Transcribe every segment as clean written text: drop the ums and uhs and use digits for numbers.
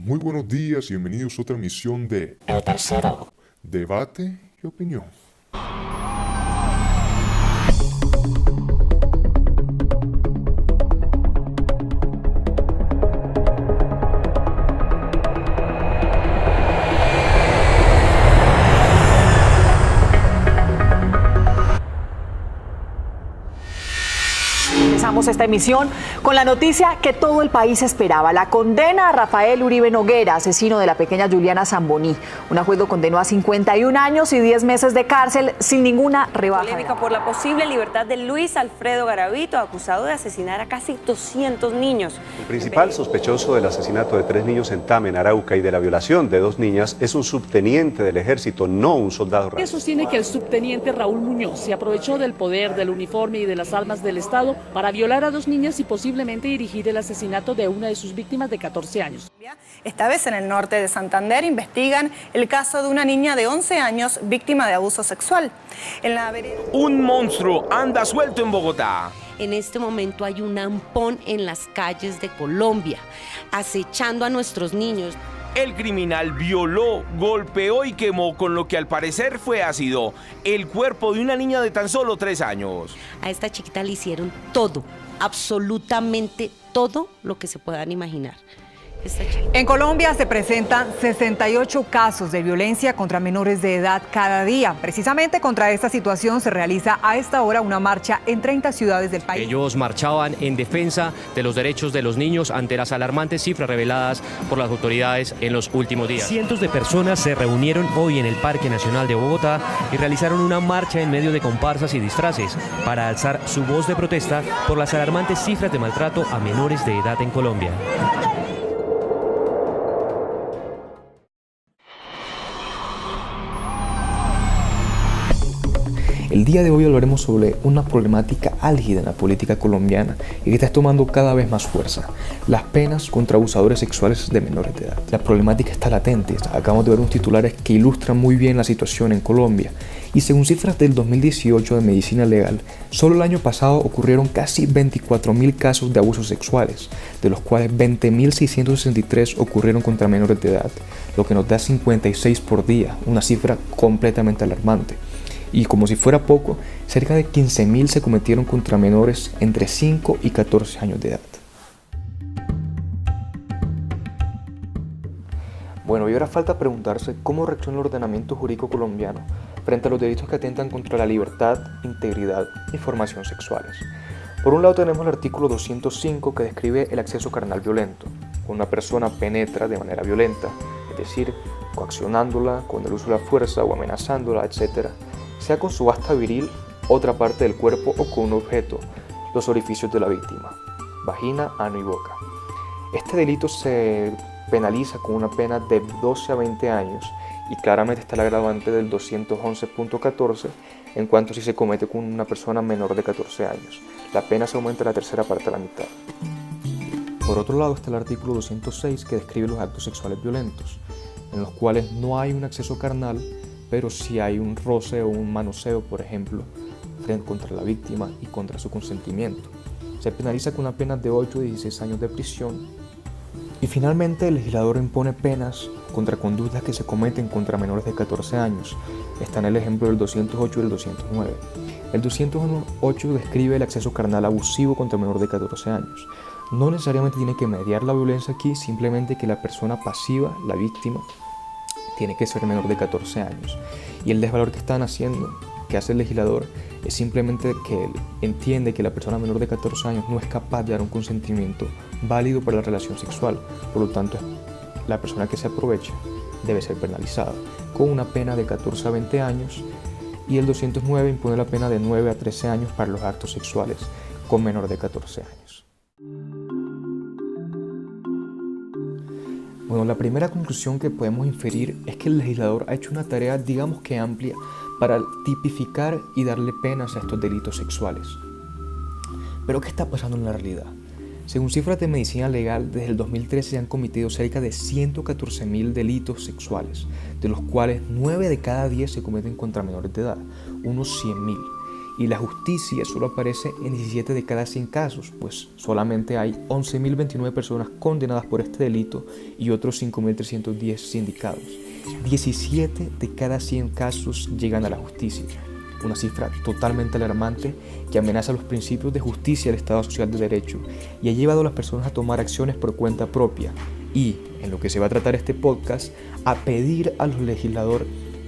Muy buenos días y bienvenidos a otra emisión de El Tercero. Debate y Opinión. Comenzamos esta emisión con la noticia que todo el país esperaba: la condena a Rafael Uribe Noguera, asesino de la pequeña Juliana Zamboní. Una juez lo condenó a 51 años y 10 meses de cárcel sin ninguna rebaja. Polémica por la posible libertad de Luis Alfredo Garavito, acusado de asesinar a casi 200 niños. El principal sospechoso del asesinato de 3 niños en Tame, en Arauca, y de la violación de 2 niñas es un subteniente del ejército, no un soldado real. Sostiene que el subteniente Raúl Muñoz se aprovechó del poder, del uniforme y de las armas del Estado para violar a 2 niñas y posiblemente dirigir el asesinato de una de sus víctimas de 14 años. Esta vez en el norte de Santander investigan el caso de una niña de 11 años víctima de abuso sexual. Un monstruo anda suelto en Bogotá. En este momento hay un ampón en las calles de Colombia, acechando a nuestros niños. El criminal violó, golpeó y quemó con lo que al parecer fue ácido el cuerpo de una niña de tan solo 3 años. A esta chiquita le hicieron todo, absolutamente todo lo que se puedan imaginar. En Colombia se presentan 68 casos de violencia contra menores de edad cada día. Precisamente contra esta situación se realiza a esta hora una marcha en 30 ciudades del país. Ellos marchaban en defensa de los derechos de los niños ante las alarmantes cifras reveladas por las autoridades en los últimos días. Cientos de personas se reunieron hoy en el Parque Nacional de Bogotá y realizaron una marcha en medio de comparsas y disfraces para alzar su voz de protesta por las alarmantes cifras de maltrato a menores de edad en Colombia. El día de hoy hablaremos sobre una problemática álgida en la política colombiana y que está tomando cada vez más fuerza: las penas contra abusadores sexuales de menores de edad. La problemática está latente. Acabamos de ver unos titulares que ilustran muy bien la situación en Colombia. Y según cifras del 2018 de Medicina Legal, solo el año pasado ocurrieron casi 24.000 casos de abusos sexuales, de los cuales 20.663 ocurrieron contra menores de edad, lo que nos da 56 por día, una cifra completamente alarmante. Y como si fuera poco, cerca de 15.000 se cometieron contra menores entre 5 y 14 años de edad. Bueno, y ahora falta preguntarse cómo reacciona el ordenamiento jurídico colombiano frente a los delitos que atentan contra la libertad, integridad y formación sexuales. Por un lado tenemos el artículo 205 que describe el acceso carnal violento. Cuando una persona penetra de manera violenta, es decir, coaccionándola con el uso de la fuerza o amenazándola, etc., sea con su asta viril, otra parte del cuerpo o con un objeto, los orificios de la víctima, vagina, ano y boca. Este delito se penaliza con una pena de 12 a 20 años y claramente está el agravante del 211.14 en cuanto si se comete con una persona menor de 14 años. La pena se aumenta la tercera parte a la mitad. Por otro lado está el artículo 206 que describe los actos sexuales violentos, en los cuales no hay un acceso carnal, pero sí hay un roce o un manoseo, por ejemplo, contra la víctima y contra su consentimiento. Se penaliza con una pena de 8 a 16 años de prisión. Y finalmente el legislador impone penas contra conductas que se cometen contra menores de 14 años. Está en el ejemplo del 208 y el 209. El 208 describe el acceso carnal abusivo contra menor de 14 años. No necesariamente tiene que mediar la violencia aquí, simplemente que la persona pasiva, la víctima, tiene que ser menor de 14 años. Y el desvalor que están haciendo, que hace el legislador, es simplemente que él entiende que la persona menor de 14 años no es capaz de dar un consentimiento válido para la relación sexual. Por lo tanto, la persona que se aprovecha debe ser penalizada con una pena de 14 a 20 años, y el 209 impone la pena de 9 a 13 años para los actos sexuales con menor de 14 años. Bueno, la primera conclusión que podemos inferir es que el legislador ha hecho una tarea, digamos que amplia, para tipificar y darle penas a estos delitos sexuales. Pero ¿qué está pasando en la realidad? Según cifras de Medicina Legal, desde el 2013 se han cometido cerca de 114.000 delitos sexuales, de los cuales 9 de cada 10 se cometen contra menores de edad, unos 100.000. y la justicia solo aparece en 17 de cada 100 casos, pues solamente hay 11.029 personas condenadas por este delito y otros 5.310 sindicados. 17 de cada 100 casos llegan a la justicia, una cifra totalmente alarmante que amenaza los principios de justicia del Estado Social de Derecho y ha llevado a las personas a tomar acciones por cuenta propia y, en lo que se va a tratar este podcast, a pedir a los legisladores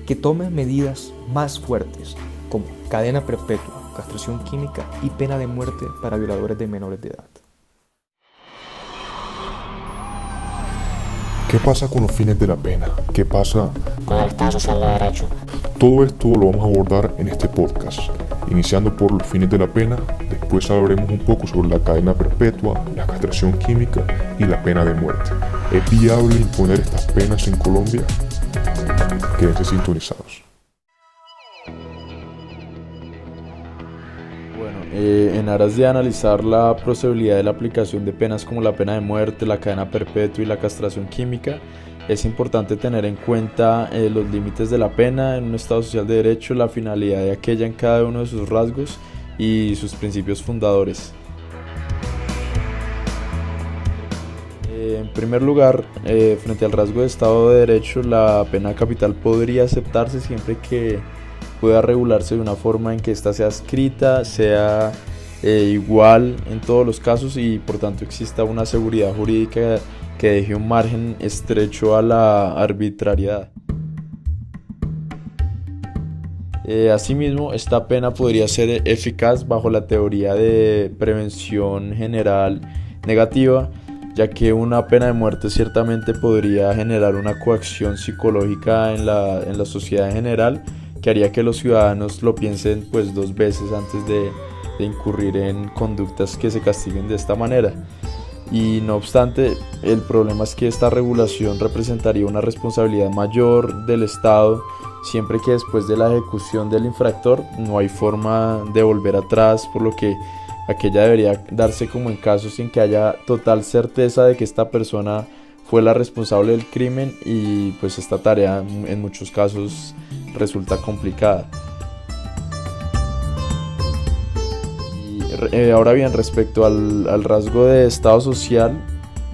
que tomen medidas más fuertes como cadena perpetua, castración química y pena de muerte para violadores de menores de edad. ¿Qué pasa con los fines de la pena? ¿Qué pasa con el Estado Social de Derecho? Todo esto lo vamos a abordar en este podcast, iniciando por los fines de la pena, después hablaremos un poco sobre la cadena perpetua, la castración química y la pena de muerte. ¿Es viable imponer estas penas en Colombia? Quédense sintonizados. En aras de analizar la posibilidad de la aplicación de penas como la pena de muerte, la cadena perpetua y la castración química, es importante tener en cuenta los límites de la pena en un Estado Social de Derecho, la finalidad de aquella en cada uno de sus rasgos y sus principios fundadores. En primer lugar, frente al rasgo de Estado de Derecho, la pena capital podría aceptarse siempre que pueda regularse de una forma en que ésta sea escrita, sea igual en todos los casos y por tanto exista una seguridad jurídica que deje un margen estrecho a la arbitrariedad. Asimismo, esta pena podría ser eficaz bajo la teoría de prevención general negativa, ya que una pena de muerte ciertamente podría generar una coacción psicológica en la sociedad en general, que haría que los ciudadanos lo piensen pues 2 veces antes de incurrir en conductas que se castiguen de esta manera. Y no obstante, el problema es que esta regulación representaría una responsabilidad mayor del Estado, siempre que después de la ejecución del infractor no hay forma de volver atrás, por lo que aquella debería darse como en casos en que haya total certeza de que esta persona fue la responsable del crimen y pues esta tarea en muchos casos resulta complicada. Y ahora bien, respecto al rasgo de Estado social,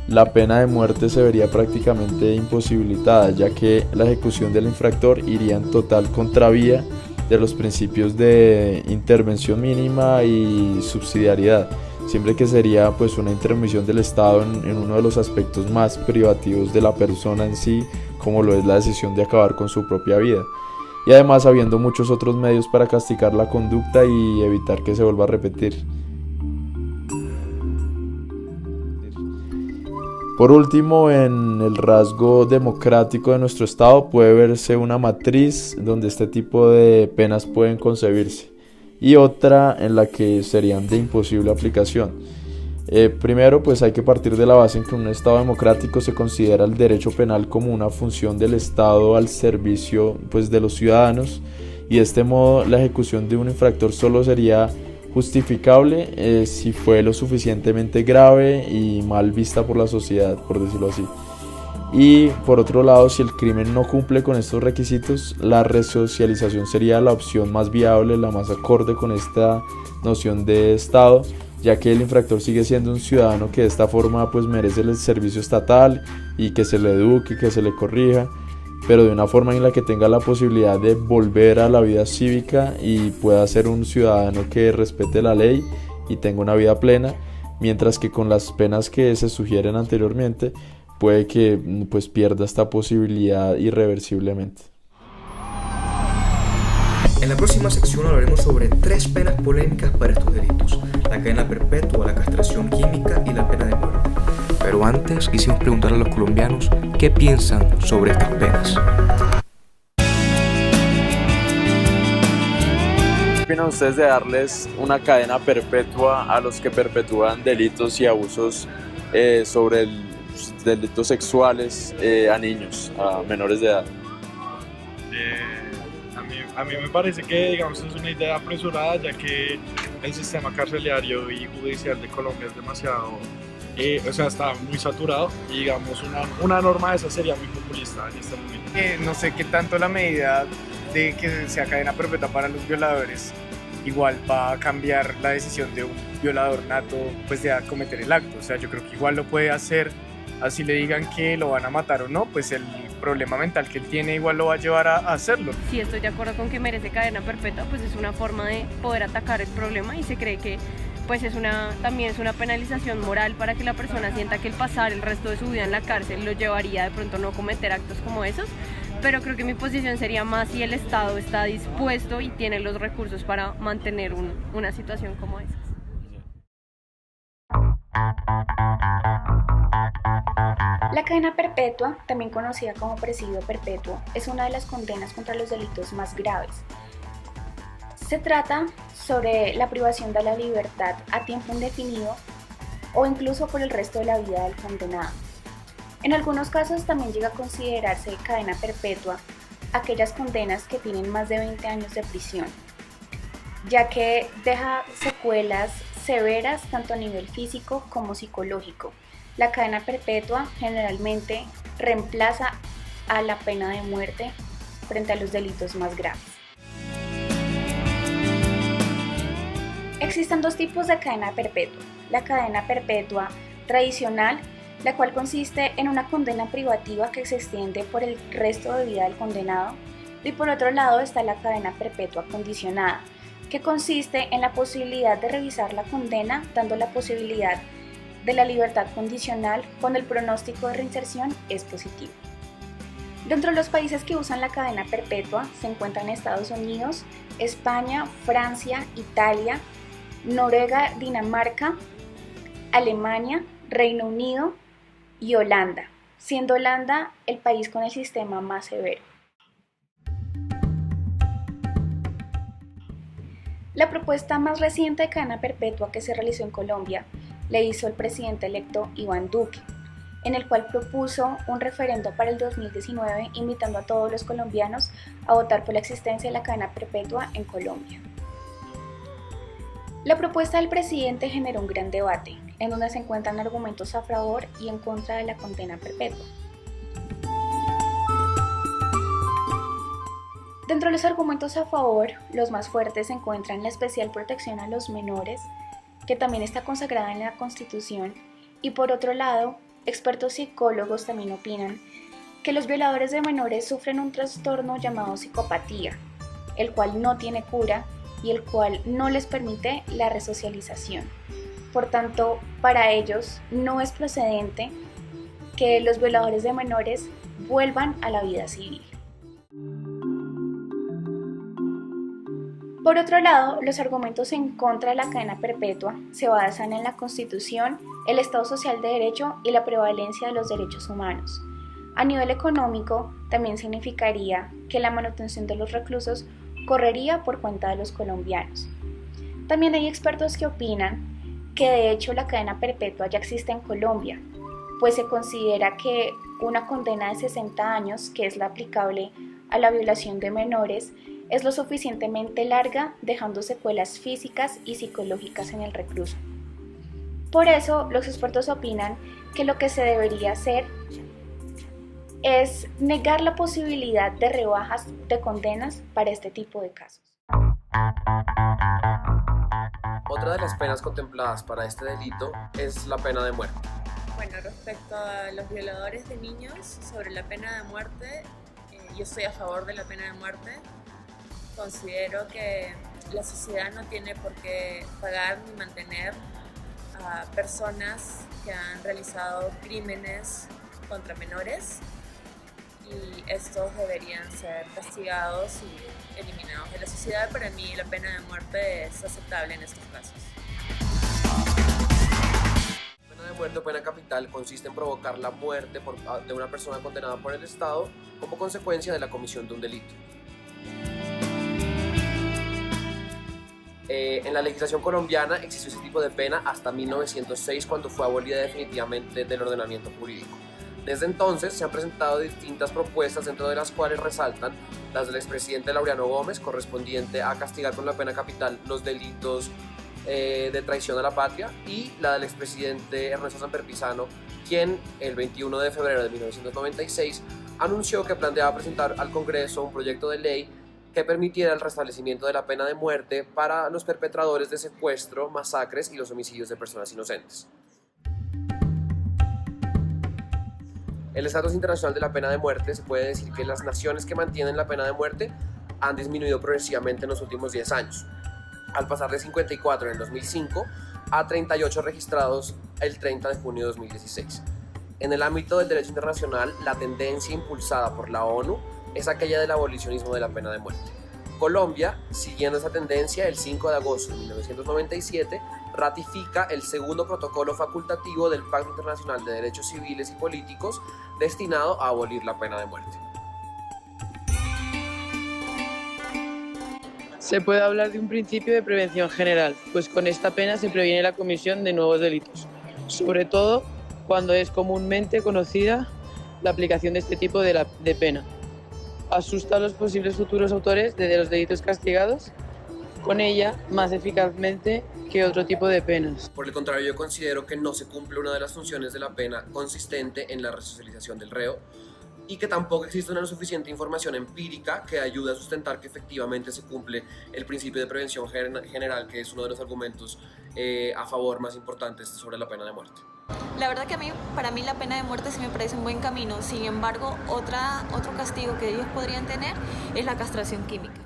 la pena de muerte se vería prácticamente imposibilitada, ya que la ejecución del infractor iría en total contravía de los principios de intervención mínima y subsidiariedad, siempre que sería pues una intervención del Estado en uno de los aspectos más privativos de la persona en sí, como lo es la decisión de acabar con su propia vida, y además habiendo muchos otros medios para castigar la conducta y evitar que se vuelva a repetir. Por último, en el rasgo democrático de nuestro Estado puede verse una matriz donde este tipo de penas pueden concebirse y otra en la que serían de imposible aplicación. Primero, pues hay que partir de la base en que en un Estado democrático se considera el derecho penal como una función del Estado al servicio pues, de los ciudadanos, y de este modo la ejecución de un infractor solo sería justificable si fue lo suficientemente grave y mal vista por la sociedad, por decirlo así. Y por otro lado, si el crimen no cumple con estos requisitos, la resocialización sería la opción más viable, la más acorde con esta noción de Estado, ya que el infractor sigue siendo un ciudadano que de esta forma pues merece el servicio estatal y que se le eduque, que se le corrija, pero de una forma en la que tenga la posibilidad de volver a la vida cívica y pueda ser un ciudadano que respete la ley y tenga una vida plena, mientras que con las penas que se sugieren anteriormente puede que pues pierda esta posibilidad irreversiblemente. En la próxima sección hablaremos sobre 3 penas polémicas para estos delitos: la cadena perpetua, la castración química y la pena de muerte. Pero antes quisimos preguntar a los colombianos qué piensan sobre estas penas. ¿Qué opinan ustedes de darles una cadena perpetua a los que perpetúan delitos y abusos sobre delitos sexuales a niños, a menores de edad? A mí me parece que digamos, es una idea apresurada, ya que el sistema carcelario y judicial de Colombia es demasiado, está muy saturado, y digamos una norma de esa sería muy populista en este momento. No sé qué tanto la medida de que sea cadena perpetua para los violadores igual va a cambiar la decisión de un violador nato pues de cometer el acto. O sea, yo creo que igual lo puede hacer, así le digan que lo van a matar o no, pues el problema mental que él tiene igual lo va a llevar a hacerlo. Sí, estoy de acuerdo con que merece cadena perpetua, pues es una forma de poder atacar el problema y se cree que pues también es una penalización moral para que la persona sienta que el pasar el resto de su vida en la cárcel lo llevaría de pronto a no cometer actos como esos. Pero creo que mi posición sería más si el Estado está dispuesto y tiene los recursos para mantener una situación como esa. La cadena perpetua, también conocida como presidio perpetuo, es una de las condenas contra los delitos más graves. Se trata sobre la privación de la libertad a tiempo indefinido o incluso por el resto de la vida del condenado. En algunos casos también llega a considerarse cadena perpetua aquellas condenas que tienen más de 20 años de prisión, ya que deja secuelas severas tanto a nivel físico como psicológico. La cadena perpetua generalmente reemplaza a la pena de muerte frente a los delitos más graves. Existen dos tipos de cadena perpetua. La cadena perpetua tradicional, la cual consiste en una condena privativa que se extiende por el resto de vida del condenado, y por otro lado está la cadena perpetua condicionada, que consiste en la posibilidad de revisar la condena, dando la posibilidad de la libertad condicional cuando el pronóstico de reinserción es positivo. Dentro de los países que usan la cadena perpetua se encuentran Estados Unidos, España, Francia, Italia, Noruega, Dinamarca, Alemania, Reino Unido y Holanda, siendo Holanda el país con el sistema más severo. La propuesta más reciente de cadena perpetua que se realizó en Colombia le hizo el presidente electo Iván Duque, en el cual propuso un referendo para el 2019 invitando a todos los colombianos a votar por la existencia de la cadena perpetua en Colombia. La propuesta del presidente generó un gran debate, en donde se encuentran argumentos a favor y en contra de la condena perpetua. Dentro de los argumentos a favor, los más fuertes se encuentran la especial protección a los menores, que también está consagrada en la Constitución, y por otro lado, expertos psicólogos también opinan que los violadores de menores sufren un trastorno llamado psicopatía, el cual no tiene cura y el cual no les permite la resocialización. Por tanto, para ellos no es procedente que los violadores de menores vuelvan a la vida civil. Por otro lado, los argumentos en contra de la cadena perpetua se basan en la Constitución, el Estado Social de Derecho y la prevalencia de los derechos humanos. A nivel económico, también significaría que la manutención de los reclusos correría por cuenta de los colombianos. También hay expertos que opinan que de hecho la cadena perpetua ya existe en Colombia, pues se considera que una condena de 60 años, que es la aplicable a la violación de menores, es lo suficientemente larga, dejando secuelas físicas y psicológicas en el recluso. Por eso, los expertos opinan que lo que se debería hacer es negar la posibilidad de rebajas de condenas para este tipo de casos. Otra de las penas contempladas para este delito es la pena de muerte. Bueno, respecto a los violadores de niños, sobre la pena de muerte, yo estoy a favor de la pena de muerte. Considero que la sociedad no tiene por qué pagar ni mantener a personas que han realizado crímenes contra menores, y estos deberían ser castigados y eliminados de la sociedad. Para mí la pena de muerte es aceptable en estos casos. La pena de muerte o pena capital consiste en provocar la muerte de una persona condenada por el Estado como consecuencia de la comisión de un delito. En la legislación colombiana existió ese tipo de pena hasta 1906, cuando fue abolida definitivamente del ordenamiento jurídico. Desde entonces se han presentado distintas propuestas, dentro de las cuales resaltan las del expresidente Laureano Gómez, correspondiente a castigar con la pena capital los delitos de traición a la patria, y la del expresidente Ernesto Samper Pizano, quien el 21 de febrero de 1996 anunció que planteaba presentar al Congreso un proyecto de ley que permitiera el restablecimiento de la pena de muerte para los perpetradores de secuestro, masacres y los homicidios de personas inocentes. El estatus internacional de la pena de muerte, se puede decir que las naciones que mantienen la pena de muerte han disminuido progresivamente en los últimos 10 años, al pasar de 54 en el 2005 a 38 registrados el 30 de junio de 2016. En el ámbito del derecho internacional, la tendencia impulsada por la ONU es aquella del abolicionismo de la pena de muerte. Colombia, siguiendo esa tendencia, el 5 de agosto de 1997 ratifica el segundo protocolo facultativo del Pacto Internacional de Derechos Civiles y Políticos destinado a abolir la pena de muerte. Se puede hablar de un principio de prevención general, pues con esta pena se previene la comisión de nuevos delitos, sobre todo cuando es comúnmente conocida la aplicación de este tipo de pena. Asusta a los posibles futuros autores de los delitos castigados con ella más eficazmente que otro tipo de penas. Por el contrario, yo considero que no se cumple una de las funciones de la pena consistente en la resocialización del reo y que tampoco existe una suficiente información empírica que ayude a sustentar que efectivamente se cumple el principio de prevención general, que es uno de los argumentos a favor más importantes sobre la pena de muerte. La verdad que para mí la pena de muerte sí me parece un buen camino. Sin embargo, otro castigo que ellos podrían tener es la castración química.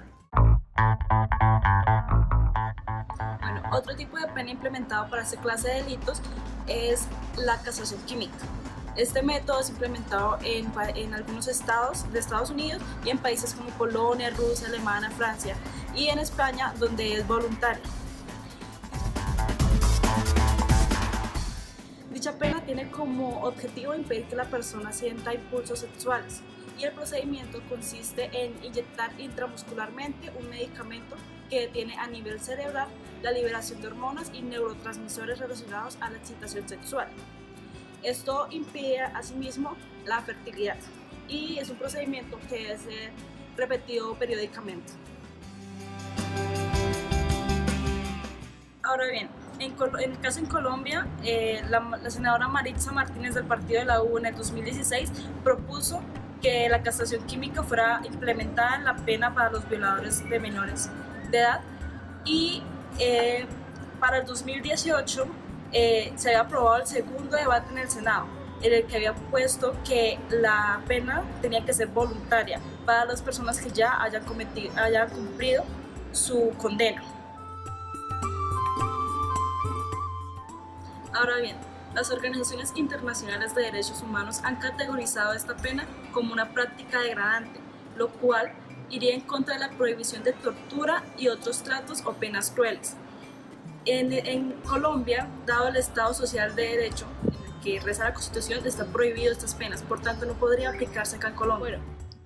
Bueno, otro tipo de pena implementado para esta clase de delitos es la castración química. Este método es implementado en algunos estados de Estados Unidos y en países como Polonia, Rusia, Alemania, Francia y en España, donde es voluntario. Dicha pena tiene como objetivo impedir que la persona sienta impulsos sexuales y el procedimiento consiste en inyectar intramuscularmente un medicamento que detiene a nivel cerebral la liberación de hormonas y neurotransmisores relacionados a la excitación sexual. Esto impide asimismo la fertilidad y es un procedimiento que debe ser repetido periódicamente. Ahora bien, en el caso en Colombia, la senadora Maritza Martínez del partido de la U en el 2016 propuso que la castración química fuera implementada en la pena para los violadores de menores de edad y para el 2018 se había aprobado el segundo debate en el Senado, en el que había puesto que la pena tenía que ser voluntaria para las personas que ya hayan cumplido su condena. Ahora bien, las organizaciones internacionales de derechos humanos han categorizado esta pena como una práctica degradante, lo cual iría en contra de la prohibición de tortura y otros tratos o penas crueles. En Colombia, dado el Estado social de derecho en el que reza la Constitución, está prohibido estas penas, por tanto no podría aplicarse acá en Colombia.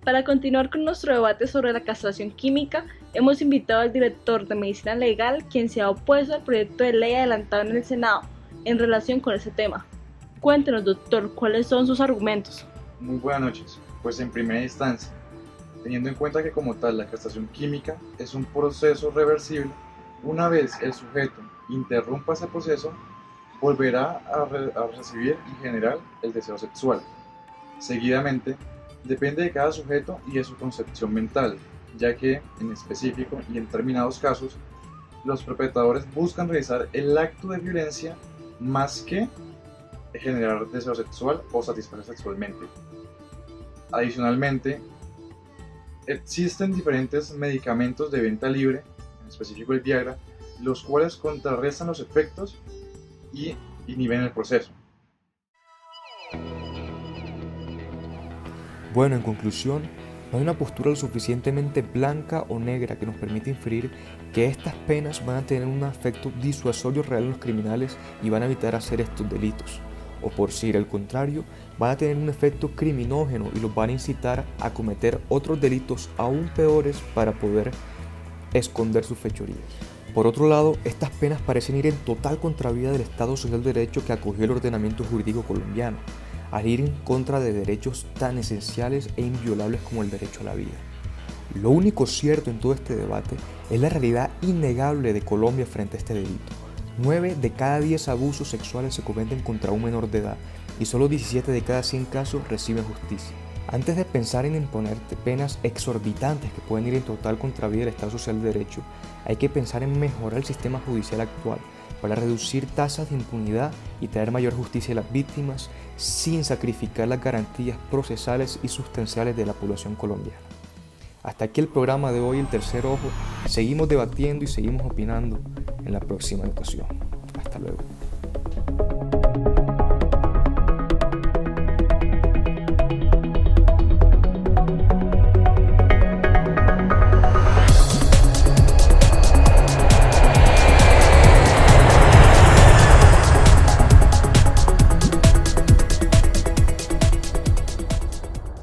Para continuar con nuestro debate sobre la castración química, hemos invitado al director de Medicina Legal, quien se ha opuesto al proyecto de ley adelantado en el Senado en relación con ese tema. Cuéntenos, doctor, ¿cuáles son sus argumentos? Muy buenas noches. Pues en primera instancia, teniendo en cuenta que como tal la castración química es un proceso reversible, una vez el sujeto interrumpa ese proceso, volverá a recibir en general el deseo sexual. Seguidamente, depende de cada sujeto y de su concepción mental, ya que en específico y en determinados casos, los perpetradores buscan realizar el acto de violencia más que generar deseo sexual o satisfacer sexualmente. Adicionalmente, existen diferentes medicamentos de venta libre, en específico el Viagra, los cuales contrarrestan los efectos y inhiben el proceso. Bueno, en conclusión, no hay una postura lo suficientemente blanca o negra que nos permita inferir que estas penas van a tener un efecto disuasorio real en los criminales y van a evitar hacer estos delitos. O por decir el contrario, van a tener un efecto criminógeno y los van a incitar a cometer otros delitos aún peores para poder esconder sus fechorías. Por otro lado, estas penas parecen ir en total contravía del Estado social de derecho que acogió el ordenamiento jurídico colombiano, al ir en contra de derechos tan esenciales e inviolables como el derecho a la vida. Lo único cierto en todo este debate es la realidad innegable de Colombia frente a este delito. 9 de cada 10 abusos sexuales se cometen contra un menor de edad y solo 17 de cada 100 casos reciben justicia. Antes de pensar en imponer penas exorbitantes que pueden ir en total contravía del Estado Social de Derecho, hay que pensar en mejorar el sistema judicial actual para reducir tasas de impunidad y traer mayor justicia a las víctimas sin sacrificar las garantías procesales y sustanciales de la población colombiana. Hasta aquí el programa de hoy, El Tercer Ojo. Seguimos debatiendo y seguimos opinando en la próxima ocasión. Hasta luego.